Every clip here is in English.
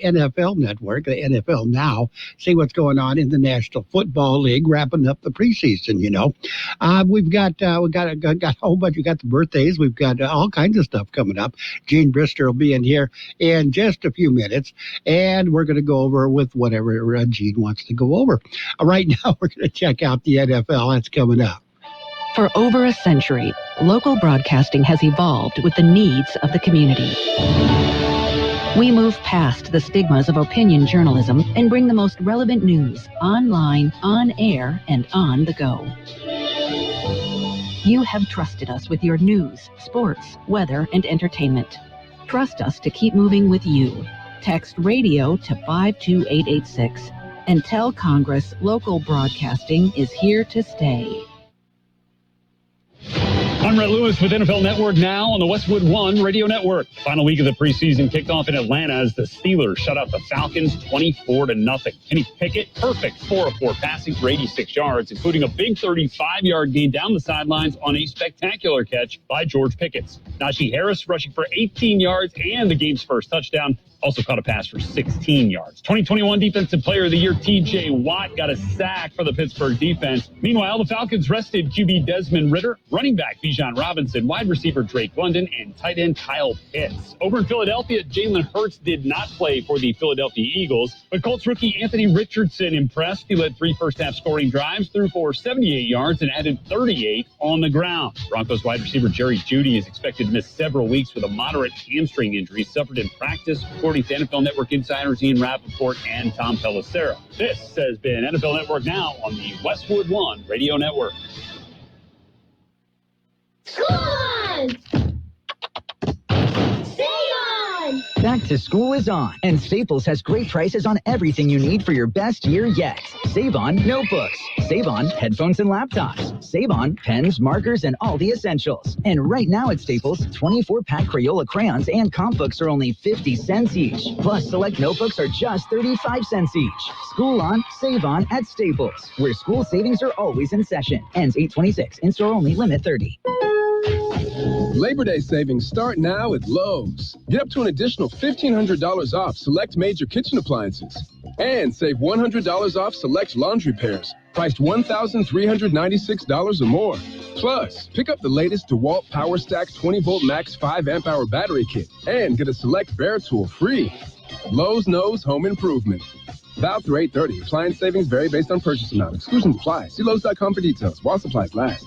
NFL Network, the NFL Now, see what's going on in the National Football League, wrapping up the preseason. We've got a whole bunch. We got the birthdays. We've got all kinds of stuff coming up. Gene Brister will be in here in just a few minutes, and we're going to go over with whatever Gene wants to go over. Right now, we're going to check out the NFL. That's coming up. For over a century, local broadcasting has evolved with the needs of the community. We move past the stigmas of opinion journalism and bring the most relevant news online, on air, and on the go. You have trusted us with your news, sports, weather, and entertainment. Trust us to keep moving with you. Text radio to 52886 and tell Congress local broadcasting is here to stay. I'm Rhett Lewis with NFL Network Now on the Westwood One Radio Network. Final week of the preseason kicked off in Atlanta as the Steelers shut out the Falcons 24-0. Kenny Pickett, perfect 4 of 4 passing for 86 yards, including a big 35-yard gain down the sidelines on a spectacular catch by George Pickens. Najee Harris rushing for 18 yards and the game's first touchdown. Also caught a pass for 16 yards. 2021 Defensive Player of the Year T.J. Watt got a sack for the Pittsburgh defense. Meanwhile, the Falcons rested QB Desmond Ridder, running back Bijan Robinson, wide receiver Drake London, and tight end Kyle Pitts. Over in Philadelphia, Jalen Hurts did not play for the Philadelphia Eagles, but Colts rookie Anthony Richardson impressed. He led 3 first-half scoring drives, threw for 78 yards, and added 38 on the ground. Broncos wide receiver Jerry Jeudy is expected to miss several weeks with a moderate hamstring injury suffered in practice, according to NFL Network insiders Ian Rappaport and Tom Pelissero. This has been NFL Network Now on the Westwood One Radio Network. School on! Stay on! Back to school is on, and Staples has great prices on everything you need for your best year yet. Save on notebooks. Save on headphones and laptops. Save on pens, markers, and all the essentials. And right now at Staples, 24-pack Crayola crayons and comp books are only 50 cents each. Plus, select notebooks are just 35 cents each. School on, save on at Staples, where school savings are always in session. Ends 8/26. In-store only. Limit 30. Labor Day savings start now at Lowe's. Get up to an additional $1,500 off select major kitchen appliances. And save $100 off select laundry pairs, priced $1,396 or more. Plus, pick up the latest DeWalt PowerStack 20-volt max 5 amp-hour battery kit and get a select Bear tool free. Lowe's knows home improvement. Valid through 8/30. Appliance savings vary based on purchase amount. Exclusions apply. See Lowe's.com for details. While supplies last.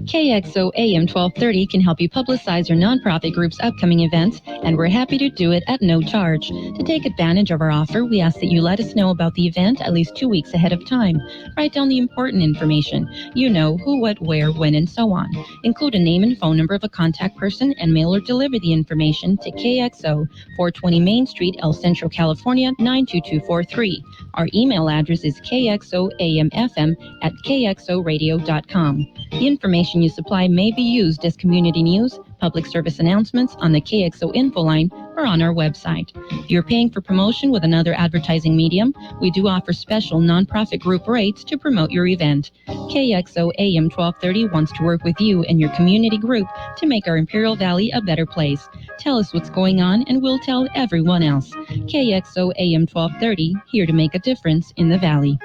KXO AM 1230 can help you publicize your nonprofit group's upcoming events, and we're happy to do it at no charge. To take advantage of our offer, we ask that you let us know about the event at least 2 weeks ahead of time. Write down the important information. You know, who, what, where, when, and so on. Include a name and phone number of a contact person and mail or deliver the information to KXO, 420 Main Street, El Centro, California, 92243. Our email address is kxoamfm@kxoradio.com. The information you supply may be used as community news, public service announcements on the KXO info line, or on our website. If you're paying for promotion with another advertising medium, we do offer special nonprofit group rates to promote your event. KXO AM 1230 wants to work with you and your community group to make our Imperial Valley a better place. Tell us what's going on and we'll tell everyone else. KXO AM 1230, here to make a difference in the Valley.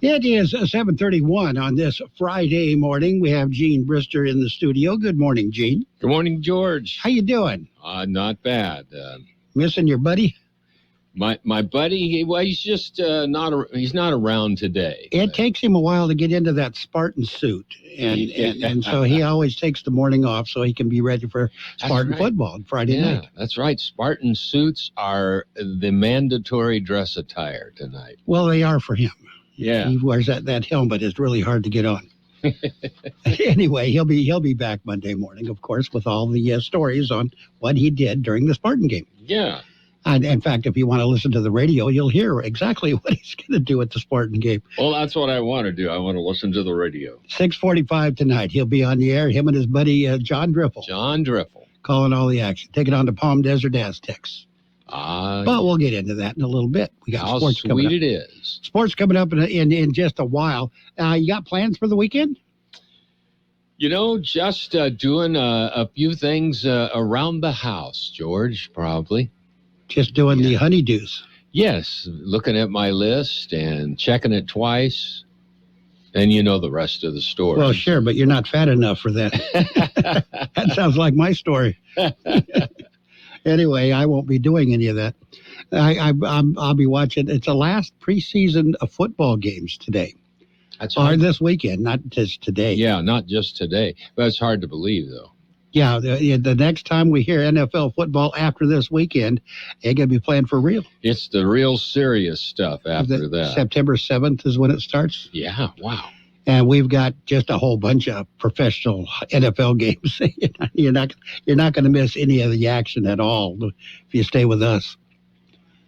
It is 7:31 on this Friday morning. We have Gene Brister in the studio. Good morning, Gene. Good morning, George. How you doing? Not bad. Missing your buddy? My buddy, well, he's just he's not around today. It takes him a while to get into that Spartan suit, and so he always takes the morning off so he can be ready for Spartan football on Friday night. That's right. Spartan suits are the mandatory dress attire tonight. Well, they are for him. Yeah, he wears that helmet. It's really hard to get on. Anyway, he'll be back Monday morning, of course, with all the stories on what he did during the Spartan game. Yeah. And in fact, if you want to listen to the radio, you'll hear exactly what he's going to do at the Spartan game. Well, that's what I want to do. I want to listen to the radio. 6:45 tonight. He'll be on the air, him and his buddy John Driffle. John Driffle. Calling all the action. Take it on to Palm Desert Aztecs. But we'll get into that in a little bit. We got sports coming up. How sweet it is. Sports coming up in just a while. You got plans for the weekend? Just doing a few things around the house, George, probably. Just doing the honeydews. Yes, looking at my list and checking it twice. And the rest of the story. Well, sure, but you're not fat enough for that. That sounds like my story. Anyway, I won't be doing any of that. I'll be watching. It's the last preseason of football games today. That's or this weekend, not just today. Yeah, not just today. But it's hard to believe, though. Yeah, the next time we hear NFL football after this weekend, they're going to be playing for real. It's the real serious stuff after that. September 7th is when it starts. Yeah, wow. And we've got just a whole bunch of professional NFL games. You're not going to miss any of the action at all if you stay with us.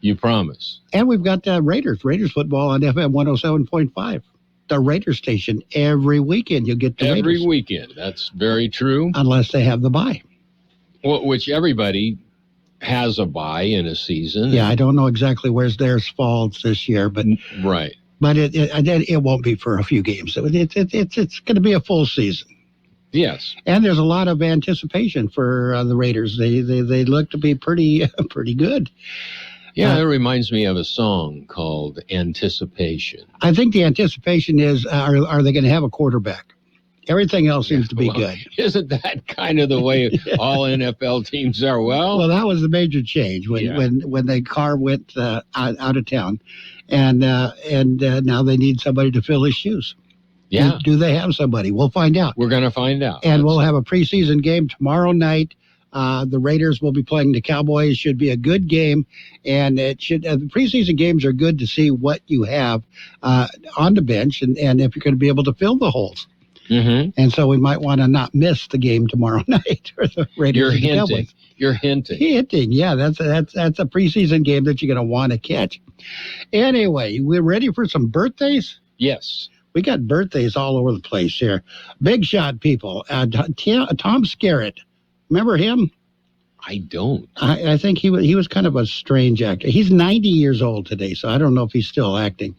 You promise. And we've got Raiders football on FM 107.5. The Raiders station every weekend. You'll get the Raiders. Every weekend. That's very true. Unless they have the bye. Well, which everybody has a bye in a season. Yeah, I don't know exactly where theirs falls this year, but right. But it won't be for a few games. It's going to be a full season. Yes. And there's a lot of anticipation for the Raiders. They look to be pretty good. Yeah, it reminds me of a song called Anticipation. I think the anticipation is, are they going to have a quarterback? Everything else seems to be good. Isn't that kind of the way all NFL teams are? Well, that was the major change when the car went out of town, and now they need somebody to fill his shoes. Yeah. Do they have somebody? We'll find out. We're going to find out. And we'll have a preseason game tomorrow night. The Raiders will be playing the Cowboys. Should be a good game, and it should. The preseason games are good to see what you have on the bench, and if you're going to be able to fill the holes. Mm-hmm. And so we might want to not miss the game tomorrow night. Or the Raiders. You're hinting. Hinting. Yeah, that's a preseason game that you're going to want to catch. Anyway, we're ready for some birthdays. Yes. We got birthdays all over the place here. Big shot people. Tom Skerritt. Remember him? I don't. I think he was kind of a strange actor. He's 90 years old today, so I don't know if he's still acting.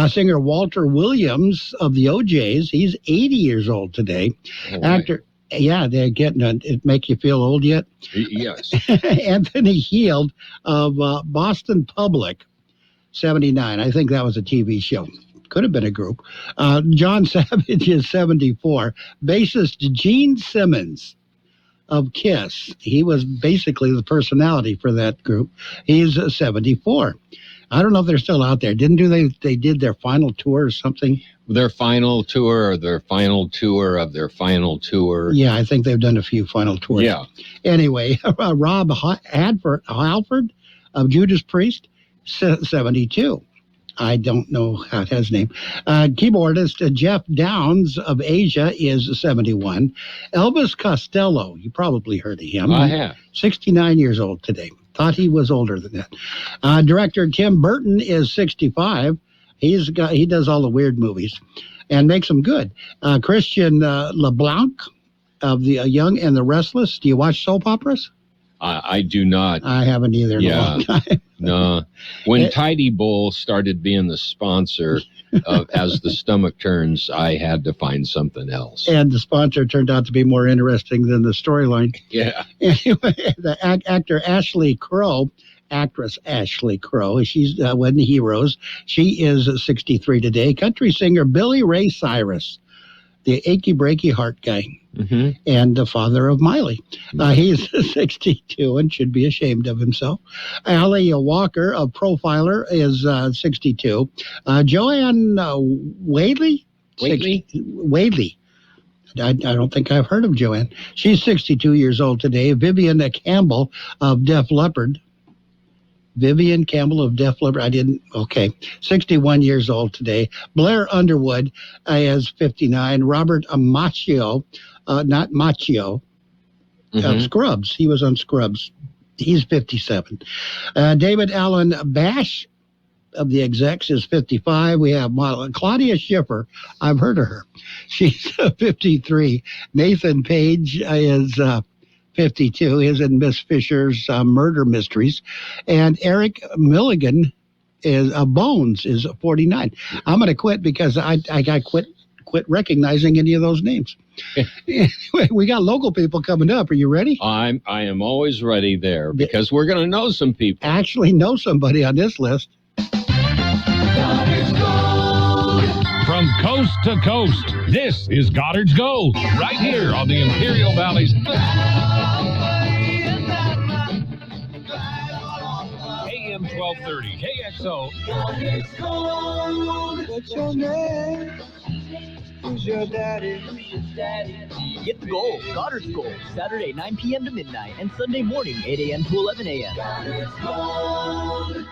Singer Walter Williams of the OJs, he's 80 years old today. Oh, actor, yeah, they're getting it. Make you feel old yet? Yes. Anthony Heald of Boston Public, 79. I think that was a TV show. Could have been a group. John Savage is 74. Bassist Gene Simmons of Kiss. He was basically the personality for that group. He's 74. I don't know if they're still out there. They did their final tour or something? Their final tour or their final tour of their final tour. Yeah, I think they've done a few final tours. Yeah. Anyway, Rob Halford of Judas Priest, 72. I don't know how his name. Keyboardist Jeff Downs of Asia is 71. Elvis Costello, you probably heard of him. I have. 69 years old today. Thought he was older than that. Director Tim Burton is 65. He does all the weird movies and makes them good. Christian LeBlanc of The Young and the Restless. Do you watch soap operas? I do not. I haven't either in a long time. No. When Tidy Bowl started being the sponsor of As the Stomach Turns, I had to find something else. And the sponsor turned out to be more interesting than the storyline. Yeah. Anyway, the actress Ashley Crow, she's one of the heroes. She is 63 today. Country singer Billy Ray Cyrus, the achy breaky heart guy. Mm-hmm. And the father of Miley. He's 62 and should be ashamed of himself. Allie Walker, a profiler, is 62. Joanne Wadley? Wadley. I don't think I've heard of Joanne. She's 62 years old today. Vivian Campbell of Def Leppard. Vivian Campbell of Def Leppard. 61 years old today. Blair Underwood is 59. Robert Macchio, not Macchio, of Scrubs. He was on Scrubs. He's 57. David Allen Bash of the Execs is 55. We have model Claudia Schiffer. I've heard of her. She's 53. Nathan Page is 52. He's in Miss Fisher's Murder Mysteries. And Eric Milligan is Bones is 49. I'm going to quit because I got quit quit recognizing any of those names. We got local people coming up. Are you ready? I am always ready there because we're going to know some people. Actually know somebody on this list. From coast to coast, this is Goddard's Gold, right here on the Imperial Valley's AM 1230 KXO. Goddard's Gold. What's your name? Who's your daddy? Get the gold, Goddard's Gold, Saturday 9 p.m. to midnight and Sunday morning 8 a.m. to 11 a.m. Goddard's Gold.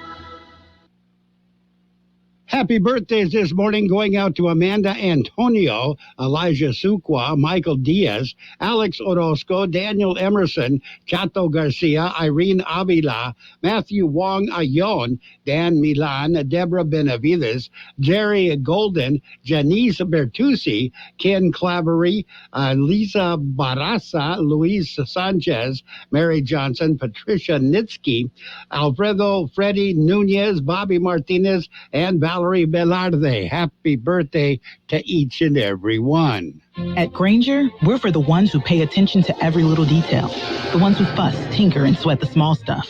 Happy birthdays this morning going out to Amanda Antonio, Elijah Suqua, Michael Diaz, Alex Orozco, Daniel Emerson, Chato Garcia, Irene Avila, Matthew Wong Ayon, Dan Milan, Deborah Benavides, Jerry Golden, Janice Bertucci, Ken Clavery, Lisa Barraza, Luis Sanchez, Mary Johnson, Patricia Nitsky, Alfredo Freddy Nunez, Bobby Martinez, and Valerie Velarde. Happy birthday to each and every one. At Grainger, we're for the ones who pay attention to every little detail. The ones who fuss, tinker, and sweat the small stuff.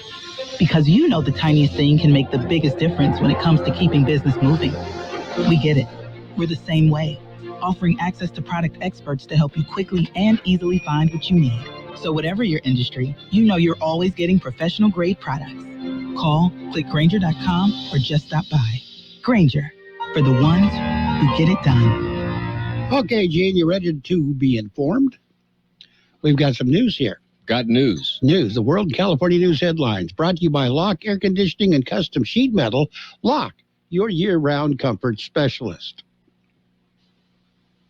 Because you know the tiniest thing can make the biggest difference when it comes to keeping business moving. We get it. We're the same way, offering access to product experts to help you quickly and easily find what you need. So whatever your industry, you know you're always getting professional-grade products. Call, click Grainger.com, or just stop by. Grainger, for the ones who get it done. Okay, Gene, you ready to be informed? We've got some news here. Got news. The World California News headlines, brought to you by Lock Air Conditioning and Custom Sheet Metal. Lock, your year-round comfort specialist.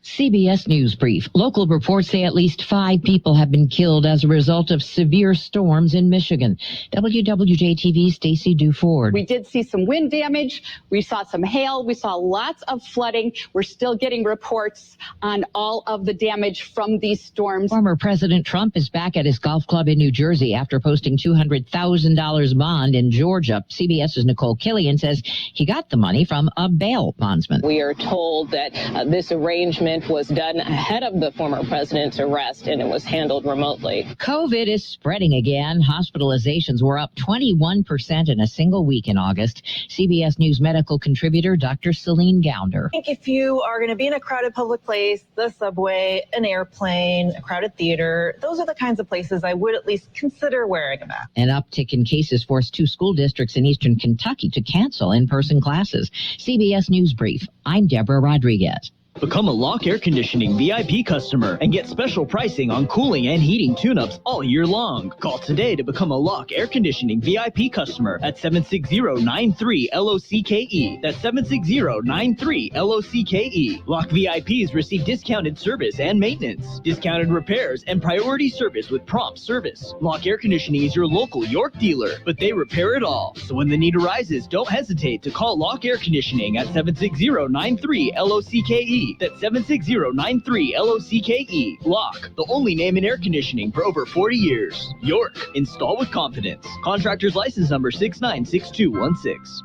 CBS News Brief. Local reports say at least 5 people have been killed as a result of severe storms in Michigan. WWJ-TV's Stacey Duford. We did see some wind damage. We saw some hail. We saw lots of flooding. We're still getting reports on all of the damage from these storms. Former President Trump is back at his golf club in New Jersey after posting $200,000 bond in Georgia. CBS's Nicole Killian says he got the money from a bail bondsman. We are told that this arrangement was done ahead of the former president's arrest, and it was handled remotely. COVID is spreading again. Hospitalizations were up 21% in a single week in August. CBS News medical contributor Dr. Celine Gounder. I think if you are going to be in a crowded public place, the subway, an airplane, a crowded theater, those are the kinds of places I would at least consider wearing a mask. An uptick in cases forced 2 school districts in eastern Kentucky to cancel in-person classes. CBS News Brief. I'm Deborah Rodriguez. Become a Lock Air Conditioning VIP customer and get special pricing on cooling and heating tune-ups all year long. Call today to become a Lock Air Conditioning VIP customer at 760-93-LOCKE. That's 760-93-LOCKE. Lock VIPs receive discounted service and maintenance, discounted repairs, and priority service with prompt service. Lock Air Conditioning is your local York dealer, but they repair it all. So when the need arises, don't hesitate to call Lock Air Conditioning at 760-93-LOCKE. That's 760-93-LOCKE. Lock, the only name in air conditioning for over 40 years. York, install with confidence. Contractor's license number 696216.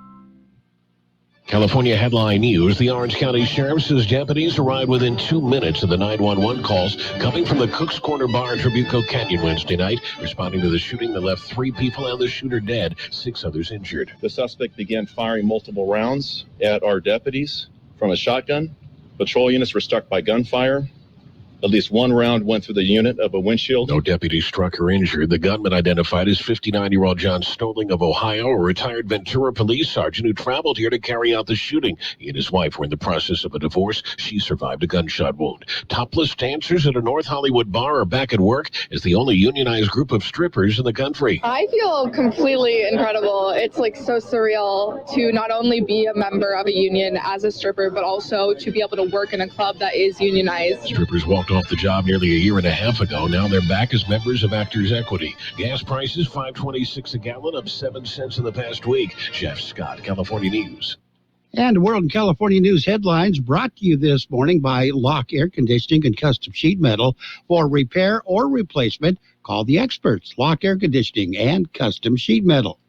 California headline news. The Orange County Sheriff says deputies arrived within 2 minutes of the 911 calls coming from the Cook's Corner Bar in Trabuco Canyon Wednesday night, responding to the shooting that left 3 people and the shooter dead, 6 others injured. The suspect began firing multiple rounds at our deputies from a shotgun. Patrol units were struck by gunfire. At least 1 round went through the unit of a windshield. No deputies struck or injured. The gunman identified as 59-year-old John Stoling of Ohio, a retired Ventura police sergeant who traveled here to carry out the shooting. He and his wife were in the process of a divorce. She survived a gunshot wound. Topless dancers at a North Hollywood bar are back at work as the only unionized group of strippers in the country. I feel completely incredible. It's like so surreal to not only be a member of a union as a stripper, but also to be able to work in a club that is unionized. Strippers walked off the job nearly a year and a half ago. Now they're back as members of Actors Equity. Gas prices $5.26 a gallon, up 7 cents in the past week. Jeff Scott, California News. And World California News headlines brought to you this morning by Lock Air Conditioning and Custom Sheet Metal. For repair or replacement, call the experts. Lock Air Conditioning and Custom Sheet Metal.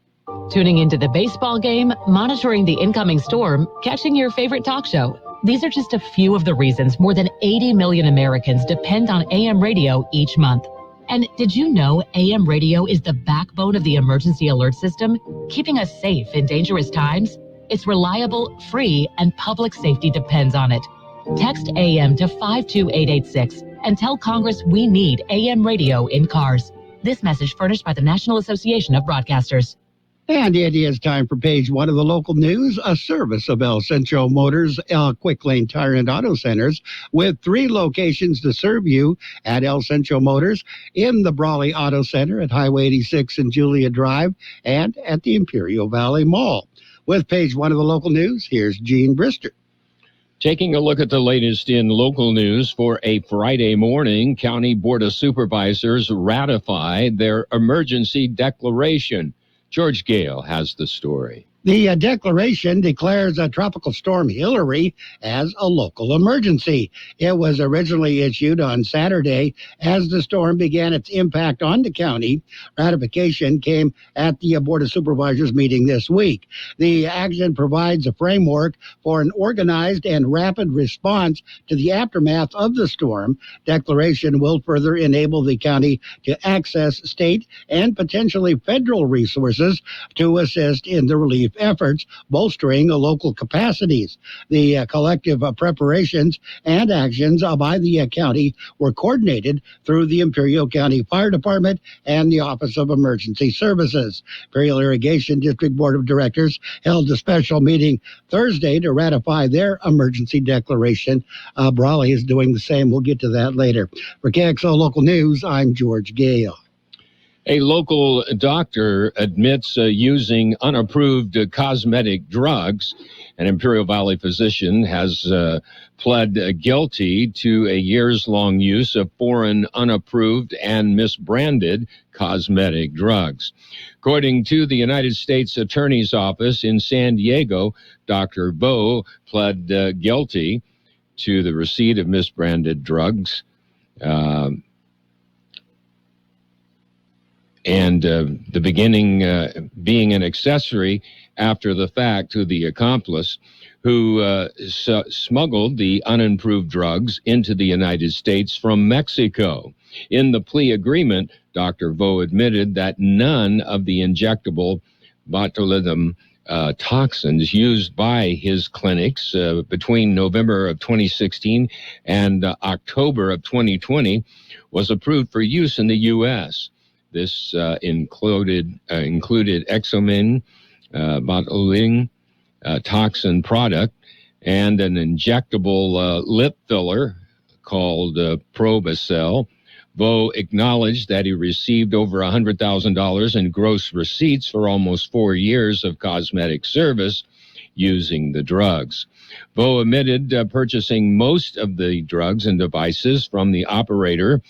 Tuning into the baseball game, monitoring the incoming storm, catching your favorite talk show. These are just a few of the reasons more than 80 million Americans depend on AM radio each month. And did you know AM radio is the backbone of the emergency alert system, keeping us safe in dangerous times? It's reliable, free, and public safety depends on it. Text AM to 52886 and tell Congress we need AM radio in cars. This message furnished by the National Association of Broadcasters. And it is time for page one of the local news, a service of El Centro Motors, Quick Lane Tire and Auto Centers, with 3 locations to serve you at El Centro Motors, in the Brawley Auto Center at Highway 86 and Julia Drive, and at the Imperial Valley Mall. With page one of the local news, here's Gene Brister. Taking a look at the latest in local news for a Friday morning, County Board of Supervisors ratified their emergency declaration. George Gale has the story. The declaration declares Tropical Storm Hillary as a local emergency. It was originally issued on Saturday as the storm began its impact on the county. Ratification came at the Board of Supervisors meeting this week. The action provides a framework for an organized and rapid response to the aftermath of the storm. Declaration will further enable the county to access state and potentially federal resources to assist in the relief efforts, bolstering local capacities. The collective preparations and actions by the county were coordinated through the Imperial County Fire Department and the Office of Emergency Services. Imperial Irrigation District Board of Directors held a special meeting Thursday to ratify their emergency declaration. Brawley is doing the same. We'll get to that later. For KXO Local News, I'm George Gale. A local doctor admits using unapproved cosmetic drugs. An Imperial Valley physician has pled guilty to a years-long use of foreign, unapproved, and misbranded cosmetic drugs. According to the United States Attorney's Office in San Diego, Dr. Vo pled guilty to the receipt of misbranded drugs. And the beginning being an accessory after the fact to the accomplice who smuggled the unimproved drugs into the United States from Mexico. In the plea agreement, Dr. Vo admitted that none of the injectable botulinum toxins used by his clinics between November of 2016 and October of 2020 was approved for use in the U.S. This included Exomin, botulinum toxin product, and an injectable lip filler called Probacel. Vo acknowledged that he received over $100,000 in gross receipts for almost 4 years of cosmetic service using the drugs. Vo admitted purchasing most of the drugs and devices from the operator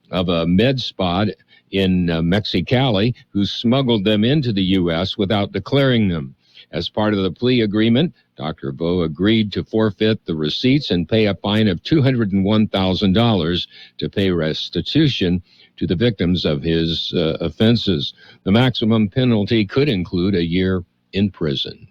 of a med spa in Mexicali, who smuggled them into the U.S. without declaring them. As part of the plea agreement, Dr. Vo agreed to forfeit the receipts and pay a fine of $201,000 to pay restitution to the victims of his offenses. The maximum penalty could include a year in prison.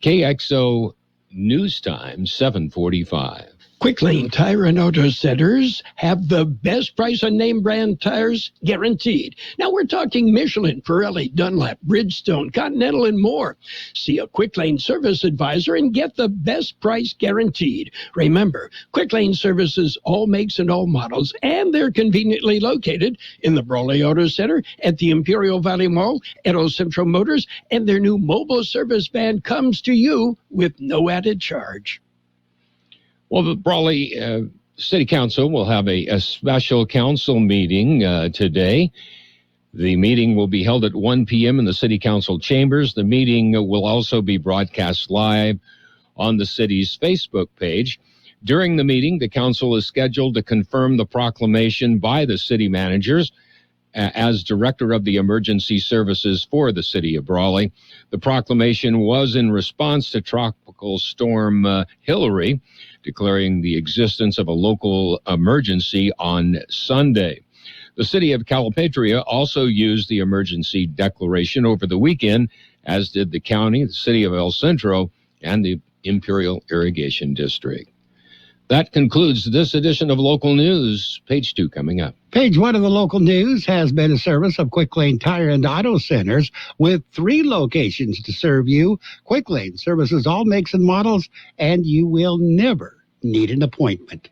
KXO News Time, 7:45. Quick Lane Tire and Auto Centers have the best price on name brand tires guaranteed. Now we're talking Michelin, Pirelli, Dunlop, Bridgestone, Continental, and more. See a Quick Lane service advisor and get the best price guaranteed. Remember, Quick Lane services all makes and all models, and they're conveniently located in the Brawley Auto Center, at the Imperial Valley Mall, at El Centro Motors, and their new mobile service van comes to you with no added charge. Well, the Brawley City Council will have a special council meeting today. The meeting will be held at 1 p.m. in the City Council chambers. The meeting will also be broadcast live on the city's Facebook page. During the meeting, the council is scheduled to confirm the proclamation by the city managers as director of the emergency services for the city of Brawley. The proclamation was in response to Tropical Storm Hillary, declaring the existence of a local emergency on Sunday. The city of Calipatria also used the emergency declaration over the weekend, as did the county, the city of El Centro, and the Imperial Irrigation District. That concludes this edition of Local News. Page 2 coming up. Page 1 of the local news has been a service of Quick Lane Tire and Auto Centers with 3 locations to serve you. Quick Lane services all makes and models, and you will never need an appointment.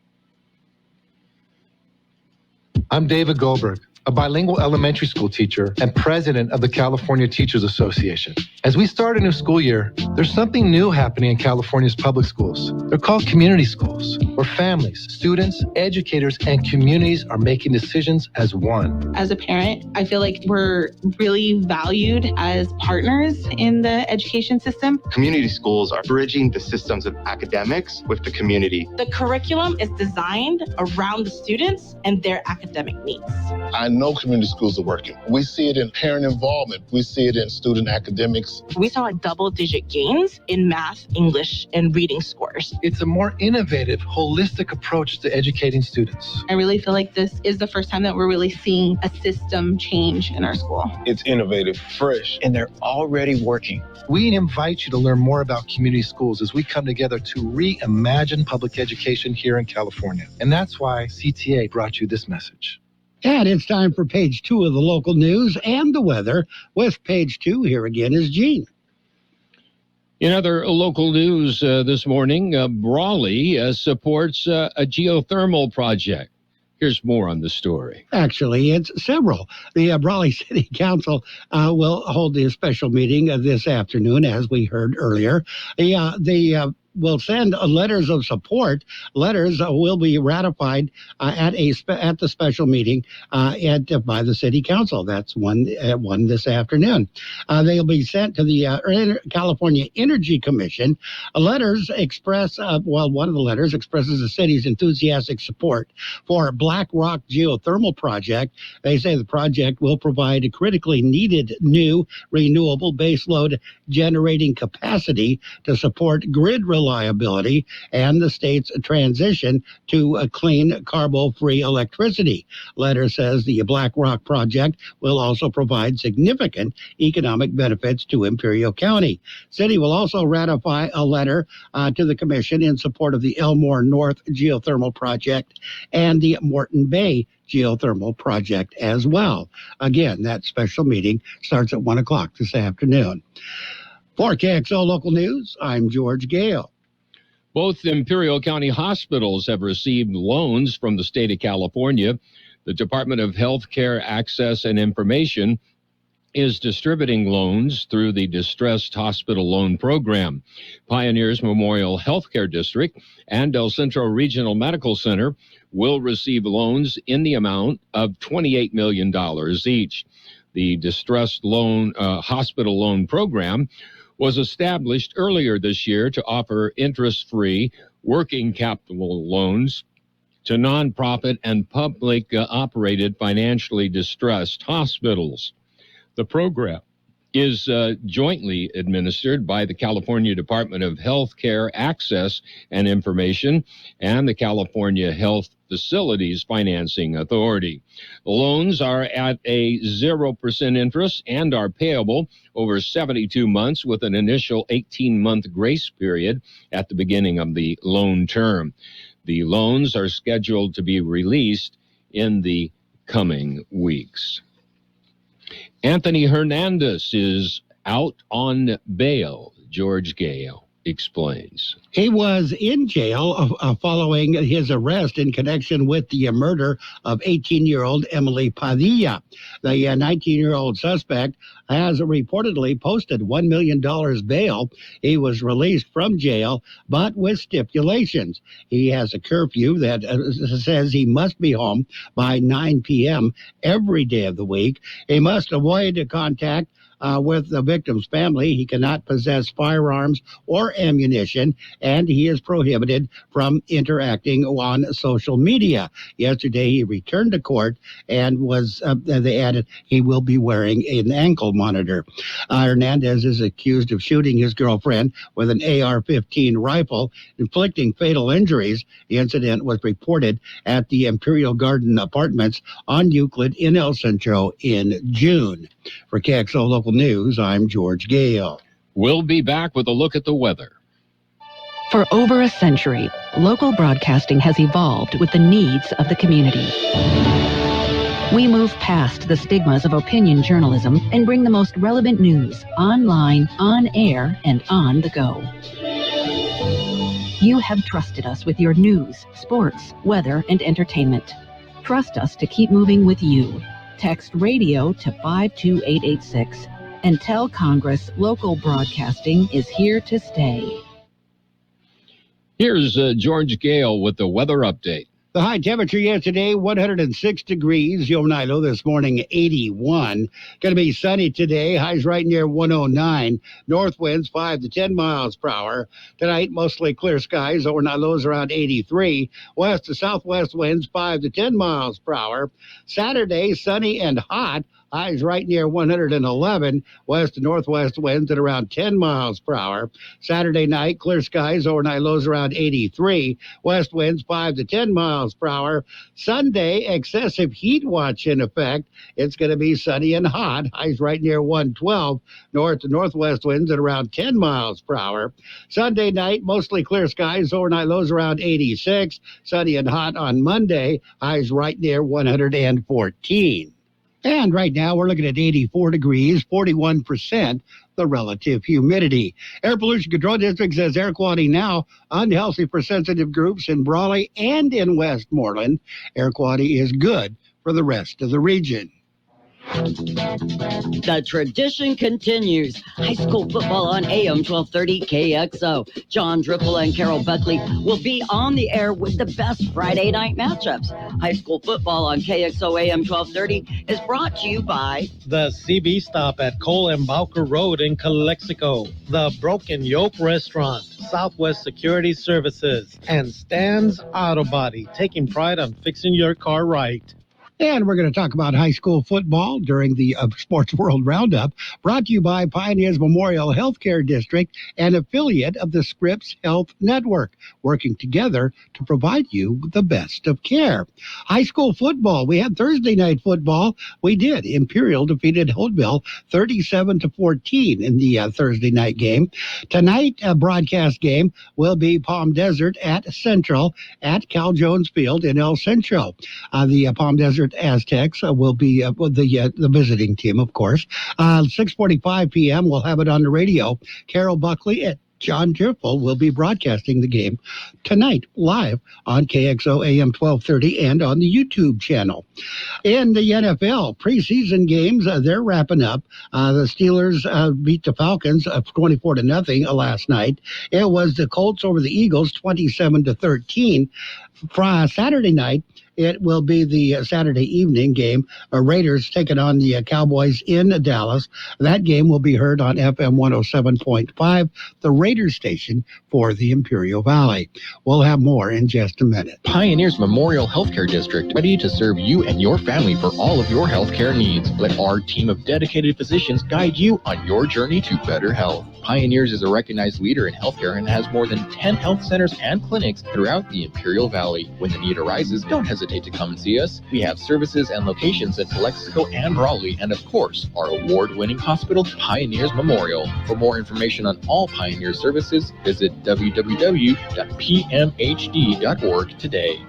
I'm David Goldberg, a bilingual elementary school teacher and president of the California Teachers Association. As we start a new school year, there's something new happening in California's public schools. They're called community schools, where families, students, educators, and communities are making decisions as one. As a parent, I feel like we're really valued as partners in the education system. Community schools are bridging the systems of academics with the community. The curriculum is designed around the students and their academic needs. I know community schools are working. We see it in parent involvement. We see it in student academics. We saw double-digit gains in math, English, and reading scores. It's a more innovative, holistic approach to educating students. I really feel like this is the first time that we're really seeing a system change in our school. It's innovative, fresh, and they're already working. We invite you to learn more about community schools as we come together to reimagine public education here in California. And that's why CTA brought you this message. And it's time for page 2 of the local news and the weather. With page 2, here again is Gene. In other local news this morning, Brawley supports a geothermal project. Here's more on the story. Actually, it's several. The Brawley City Council will hold a special meeting this afternoon, as we heard earlier. Will send letters of support. Letters will be ratified at the special meeting by the City Council. That's one this afternoon. They'll be sent to the California Energy Commission. Letters express one of the letters expresses the city's enthusiastic support for a Black Rock geothermal project. They say the project will provide a critically needed new renewable baseload generating capacity to support grid reliability and the state's transition to a clean, carbon-free electricity. Letter says the Black Rock project will also provide significant economic benefits to Imperial County. City will also ratify a letter to the commission in support of the Elmore North geothermal project and the Morton Bay geothermal project as well. Again, that special meeting starts at 1 o'clock this afternoon. For KXO Local News, I'm George Gale. Both Imperial County hospitals have received loans from the state of California. The Department of Health Care Access and Information is distributing loans through the Distressed Hospital Loan Program. Pioneers Memorial Healthcare District and El Centro Regional Medical Center will receive loans in the amount of $28 million each. The Distressed Hospital Loan Program was established earlier this year to offer interest-free working capital loans to nonprofit and public-operated financially distressed hospitals. The program is jointly administered by the California Department of Health Care Access and Information and the California Health Facilities Financing Authority. The loans are at a 0% interest and are payable over 72 months with an initial 18-month grace period at the beginning of the loan term. The loans are scheduled to be released in the coming weeks. Anthony Hernandez is out on bail. George Gale explains. He was in jail following his arrest in connection with the murder of 18-year-old Emily Padilla. The 19-year-old suspect has reportedly posted $1 million bail. He was released from jail, but with stipulations. He has a curfew that says he must be home by 9 p.m. every day of the week. He must avoid contact with the victim's family. He cannot possess firearms or ammunition, and he is prohibited from interacting on social media. Yesterday, he returned to court and they added he will be wearing an ankle monitor. Hernandez is accused of shooting his girlfriend with an AR-15 rifle, inflicting fatal injuries. The incident was reported at the Imperial Garden Apartments on Euclid in El Centro in June. For KXO Local News, I'm George Gale. We'll be back with a look at the weather. For over a century, local broadcasting has evolved with the needs of the community. We move past the stigmas of opinion journalism and bring the most relevant news online, on air, and on the go. You have trusted us with your news, sports, weather, and entertainment. Trust us to keep moving with you. Text radio to 52886 and tell Congress local broadcasting is here to stay. Here's George Gale with the weather update. The high temperature yesterday, 106 degrees. The overnight low this morning, 81. Going to be sunny today. Highs right near 109. North winds 5 to 10 miles per hour. Tonight, mostly clear skies. Overnight lows around 83. West to southwest winds 5 to 10 miles per hour. Saturday, sunny and hot. Highs right near 111. West to northwest winds at around 10 miles per hour. Saturday night, clear skies. Overnight lows around 83. West winds 5 to 10 miles per hour. Sunday, excessive heat watch in effect. It's going to be sunny and hot. Highs right near 112. North to northwest winds at around 10 miles per hour. Sunday night, mostly clear skies. Overnight lows around 86. Sunny and hot on Monday. Highs right near 114. And right now, we're looking at 84 degrees, 41% the relative humidity. Air Pollution Control District says air quality now unhealthy for sensitive groups in Brawley and in Westmoreland. Air quality is good for the rest of the region. The tradition continues. High school football on AM 1230 KXO. John Dripple and Carol Buckley will be on the air with the best Friday night matchups. High school football on KXO AM 1230 is brought to you by the CB Stop at Cole and Bowker Road in Calexico, the Broken Yoke Restaurant, Southwest Security Services, and Stan's Auto Body, taking pride on fixing your car right. And we're going to talk about high school football during the Sports World Roundup, brought to you by Pioneers Memorial Healthcare District, an affiliate of the Scripps Health Network, working together to provide you the best of care. High school football. We had Thursday night football. We did. Imperial defeated Holtville 37-14 in the Thursday night game. Tonight, broadcast game will be Palm Desert at Central at Cal Jones Field in El Centro. The Palm Desert Aztecs will be the visiting team, of course. 6:45 p.m. We'll have it on the radio. Carol Buckley and John Dripple will be broadcasting the game tonight live on KXO AM 1230 and on the YouTube channel. In the NFL, preseason games, they're wrapping up. The Steelers beat the Falcons 24-0 last night. It was the Colts over the Eagles 27-13. Saturday night, it will be the Saturday evening game. Raiders taking on the Cowboys in Dallas. That game will be heard on FM 107.5, the Raiders station for the Imperial Valley. We'll have more in just a minute. Pioneers Memorial Healthcare District, ready to serve you and your family for all of your healthcare needs. Let our team of dedicated physicians guide you on your journey to better health. Pioneers is a recognized leader in healthcare and has more than 10 health centers and clinics throughout the Imperial Valley. When the need arises, don't hesitate to come and see us. We have services and locations in Calexico and Brawley, and of course, our award-winning hospital, Pioneers Memorial. For more information on all Pioneer services, visit www.pmhd.org today.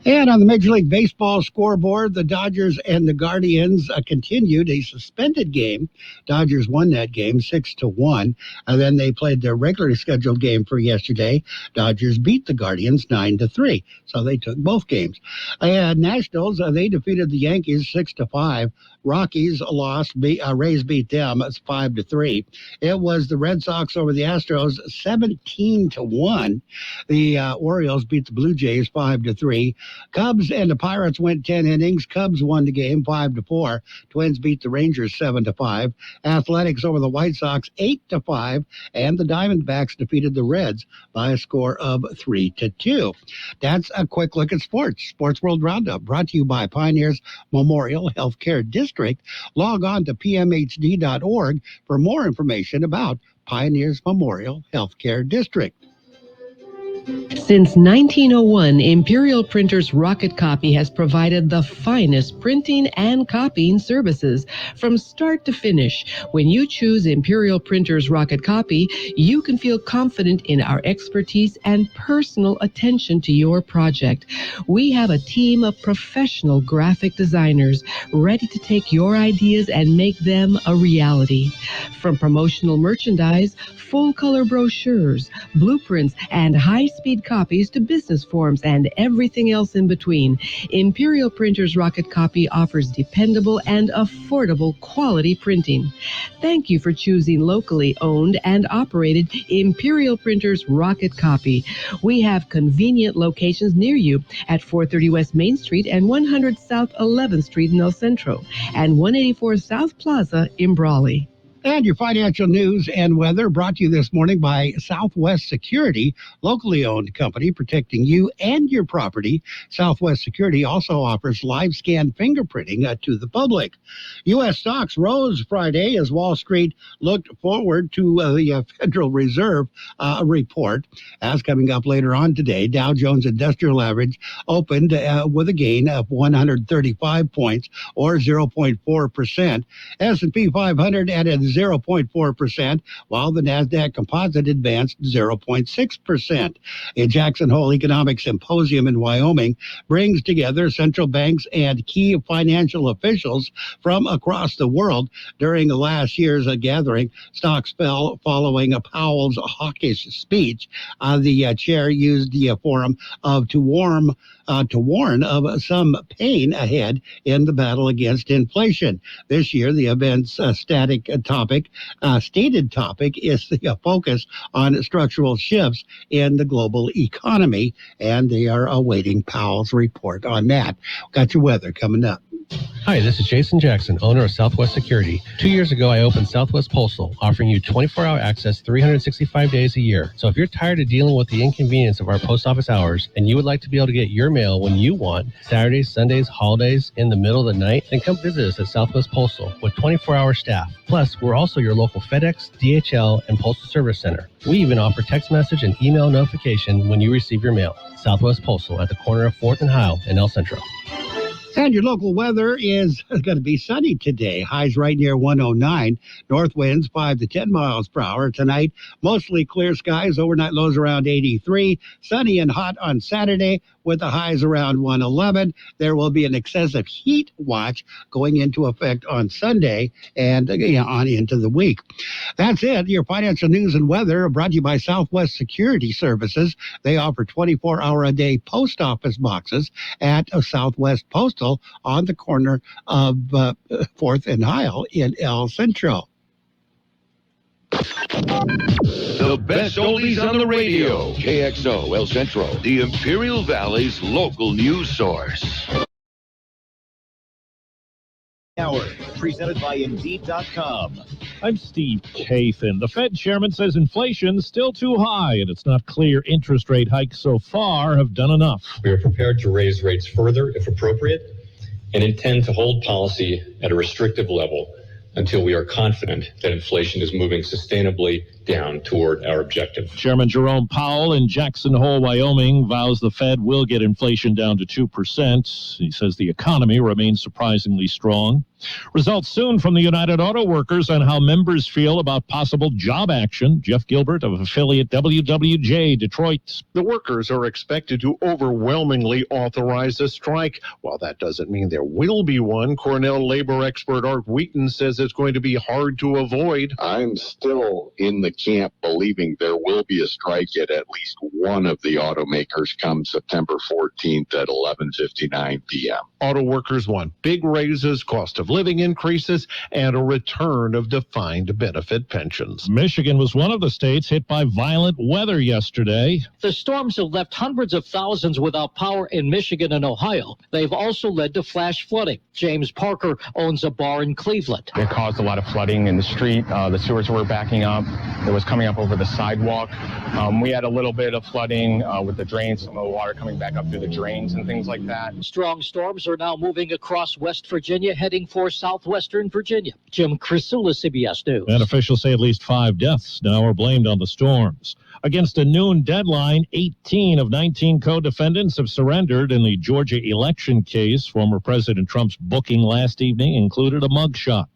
And on the Major League Baseball scoreboard, the Dodgers and the Guardians continued a suspended game. Dodgers won that game 6-1. And then they played their regularly scheduled game for yesterday. Dodgers beat the Guardians 9-3. So they took both games. Nationals, they defeated the Yankees 6-5. Rockies lost. Rays beat them 5-3. It was the Red Sox over the Astros 17-1. The Orioles beat the Blue Jays 5-3. Cubs and the Pirates went 10 innings. Cubs won the game 5-4. Twins beat the Rangers 7-5. Athletics over the White Sox 8-5. And the Diamondbacks defeated the Reds by a score of 3-2. That's a quick look at sports. Sports World Roundup brought to you by Pioneers Memorial Healthcare District. Log on to pmhd.org for more information about Pioneers Memorial Healthcare District. Since 1901, Imperial Printers Rocket Copy has provided the finest printing and copying services from start to finish. When you choose Imperial Printers Rocket Copy, you can feel confident in our expertise and personal attention to your project. We have a team of professional graphic designers ready to take your ideas and make them a reality. From promotional merchandise, full-color brochures, blueprints, and high-speed copies to business forms and everything else in between, Imperial Printers Rocket Copy offers dependable and affordable quality printing. Thank you for choosing locally owned and operated Imperial Printers Rocket Copy. We have convenient locations near you at 430 West Main Street and 100 South 11th Street in El Centro and 184 South Plaza in Brawley. And your financial news and weather brought to you this morning by Southwest Security, locally owned company protecting you and your property. Southwest Security also offers live scan fingerprinting to the public. U.S. stocks rose Friday as Wall Street looked forward to the Federal Reserve report. As coming up later on today, Dow Jones Industrial Average opened with a gain of 135 points or 0.4%. S&P 500 added 0.4%, while the NASDAQ Composite advanced 0.6%. A Jackson Hole Economic Symposium in Wyoming brings together central banks and key financial officials from across the world. During last year's gathering, stocks fell following Powell's hawkish speech. The chair used the forum to warn of some pain ahead in the battle against inflation. This year, the event's stated topic is the focus on structural shifts in the global economy, and they are awaiting Powell's report on that. Got your weather coming up. Hi, this is Jason Jackson, owner of Southwest Security. 2 years ago, I opened Southwest Postal, offering you 24-hour access 365 days a year. So if you're tired of dealing with the inconvenience of our post office hours and you would like to be able to get your mail when you want, Saturdays, Sundays, holidays, in the middle of the night, then come visit us at Southwest Postal with 24-hour staff. Plus, we're also your local FedEx, DHL, and Postal Service Center. We even offer text message and email notification when you receive your mail. Southwest Postal at the corner of 4th and Heil in El Centro. And your local weather is going to be sunny today. Highs right near 109. North winds 5 to 10 miles per hour. Tonight, mostly clear skies. Overnight lows around 83. Sunny and hot on Saturday with the highs around 111. There will be an excessive heat watch going into effect on Sunday and on into the week. That's it. Your financial news and weather brought to you by Southwest Security Services. They offer 24-hour-a-day post office boxes at Southwest Postal on the corner of 4th and Heil in El Centro. The best oldies on the radio. KXO El Centro, the Imperial Valley's local news source. Hour, presented by Indeed.com. I'm Steve Kathan. The Fed chairman says inflation's still too high, and it's not clear interest rate hikes so far have done enough. We are prepared to raise rates further if appropriate and intend to hold policy at a restrictive level until we are confident that inflation is moving sustainably down toward our objective. Chairman Jerome Powell in Jackson Hole, Wyoming, vows the Fed will get inflation down to 2%. He says the economy remains surprisingly strong. Results soon from the United Auto Workers on how members feel about possible job action. Jeff Gilbert of affiliate WWJ Detroit. The workers are expected to overwhelmingly authorize a strike. While that doesn't mean there will be one, Cornell labor expert Art Wheaton says it's going to be hard to avoid. I'm still in the camp believing there will be a strike at least one of the automakers come September 14th at 11:59 p.m. Auto workers want big raises, cost of living increases, and a return of defined benefit pensions. Michigan was one of the states hit by violent weather yesterday. The storms have left hundreds of thousands without power in Michigan and Ohio. They've also led to flash flooding. James Parker owns a bar in Cleveland. It caused a lot of flooding in the street. The sewers were backing up. It was coming up over the sidewalk. We had a little bit of flooding with the drains, some of the water coming back up through the drains and things like that. Strong storms are now moving across West Virginia, heading for for southwestern Virginia. Jim Crisula, CBS News. And officials say at least 5 deaths now are blamed on the storms. Against a noon deadline, 18 of 19 co-defendants have surrendered in the Georgia election case. Former President Trump's booking last evening included a mugshot.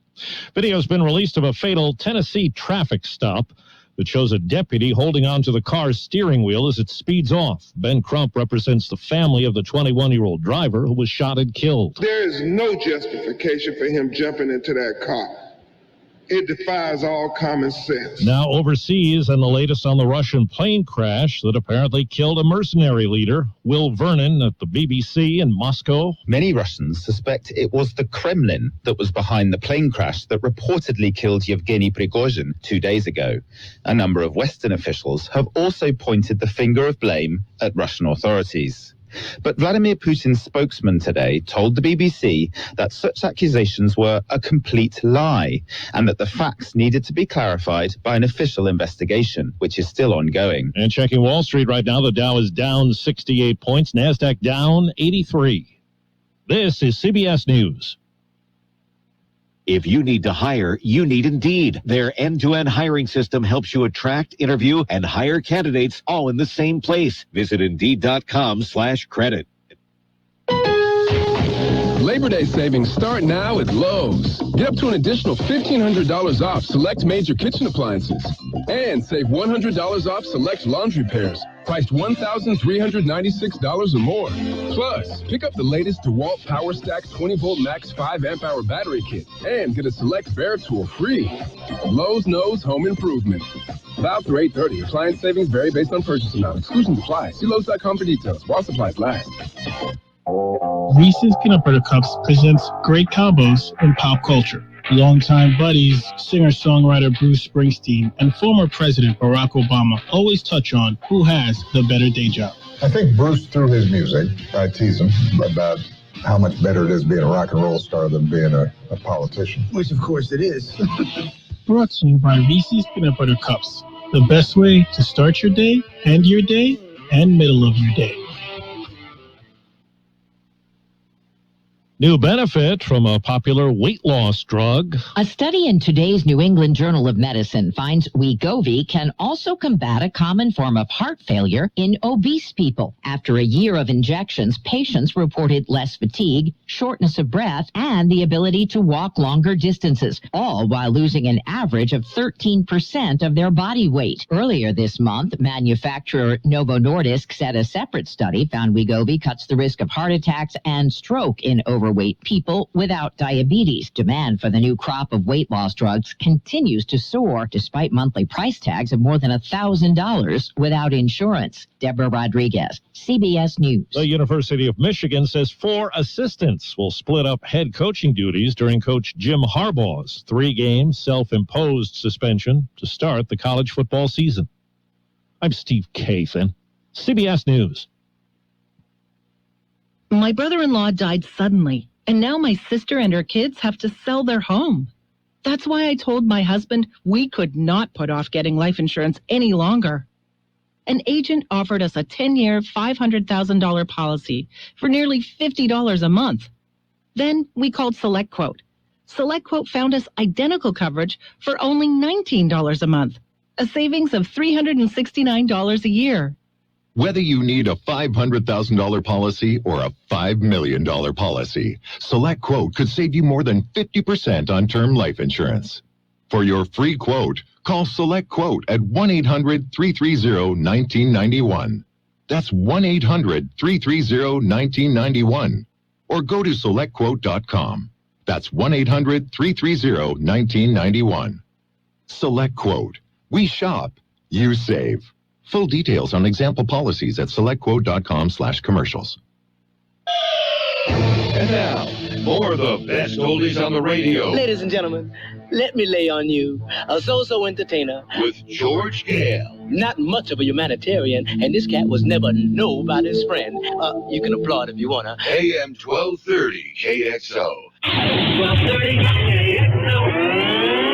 Video has been released of a fatal Tennessee traffic stop that shows a deputy holding onto the car's steering wheel as it speeds off. Ben Crump represents the family of the 21-year-old driver who was shot and killed. There is no justification for him jumping into that car. It defies all common sense. Now overseas, and the latest on the Russian plane crash that apparently killed a mercenary leader, Will Vernon at the BBC in Moscow. Many Russians suspect it was the Kremlin that was behind the plane crash that reportedly killed Yevgeny Prigozhin 2 days ago. A number of Western officials have also pointed the finger of blame at Russian authorities. But Vladimir Putin's spokesman today told the BBC that such accusations were a complete lie and that the facts needed to be clarified by an official investigation, which is still ongoing. And checking Wall Street right now, the Dow is down 68 points, NASDAQ down 83. This is CBS News. If you need to hire, you need Indeed. Their end-to-end hiring system helps you attract, interview, and hire candidates all in the same place. Visit Indeed.com/credit. Labor Day savings start now at Lowe's. Get up to an additional $1,500 off select major kitchen appliances. And save $100 off select laundry pairs, priced $1,396 or more. Plus, pick up the latest DeWalt PowerStack 20-volt max 5-amp-hour battery kit and get a select Bear tool free. Lowe's knows home improvement. Valid through 8/30. Appliance savings vary based on purchase amount. Exclusions apply. See Lowe's.com for details. While supplies last. Reese's Peanut Butter Cups presents great combos in pop culture. Longtime buddies, singer-songwriter Bruce Springsteen and former President Barack Obama always touch on who has the better day job. I think Bruce, through his music, I tease him about how much better it is being a rock and roll star than being a politician. Which, of course, it is. Brought to you by Reese's Peanut Butter Cups. The best way to start your day, end your day, and middle of your day. New benefit from a popular weight loss drug. A study in today's New England Journal of Medicine finds Wegovy can also combat a common form of heart failure in obese people. After a year of injections, patients reported less fatigue, shortness of breath, and the ability to walk longer distances, all while losing an average of 13% of their body weight. Earlier this month, manufacturer Novo Nordisk said a separate study found Wegovy cuts the risk of heart attacks and stroke in overweight people without diabetes. Demand for the new crop of weight loss drugs continues to soar despite monthly price tags of more than $1,000 without insurance. Deborah Rodriguez, CBS News. The University of Michigan says 4 assistants will split up head coaching duties during Coach Jim Harbaugh's 3-game self-imposed suspension to start the college football season. I'm Steve Kathan, CBS News. My brother-in-law died suddenly, and now my sister and her kids have to sell their home. That's why I told my husband we could not put off getting life insurance any longer. An agent offered us a 10-year, $500,000 policy for nearly $50 a month. Then we called SelectQuote. SelectQuote found us identical coverage for only $19 a month, a savings of $369 a year. Whether you need a $500,000 policy or a $5 million policy, SelectQuote could save you more than 50% on term life insurance. For your free quote, call SelectQuote at 1-800-330-1991. That's 1-800-330-1991. Or go to SelectQuote.com. That's 1-800-330-1991. SelectQuote. We shop. You save. Full details on example policies at SelectQuote.com/commercials. And now, more of the best oldies on the radio. Ladies and gentlemen, let me lay on you a so-so entertainer. With George Gale. Not much of a humanitarian, and this cat was never nobody's friend. You can applaud if you want to. AM 1230 KXO. 1230 KXO.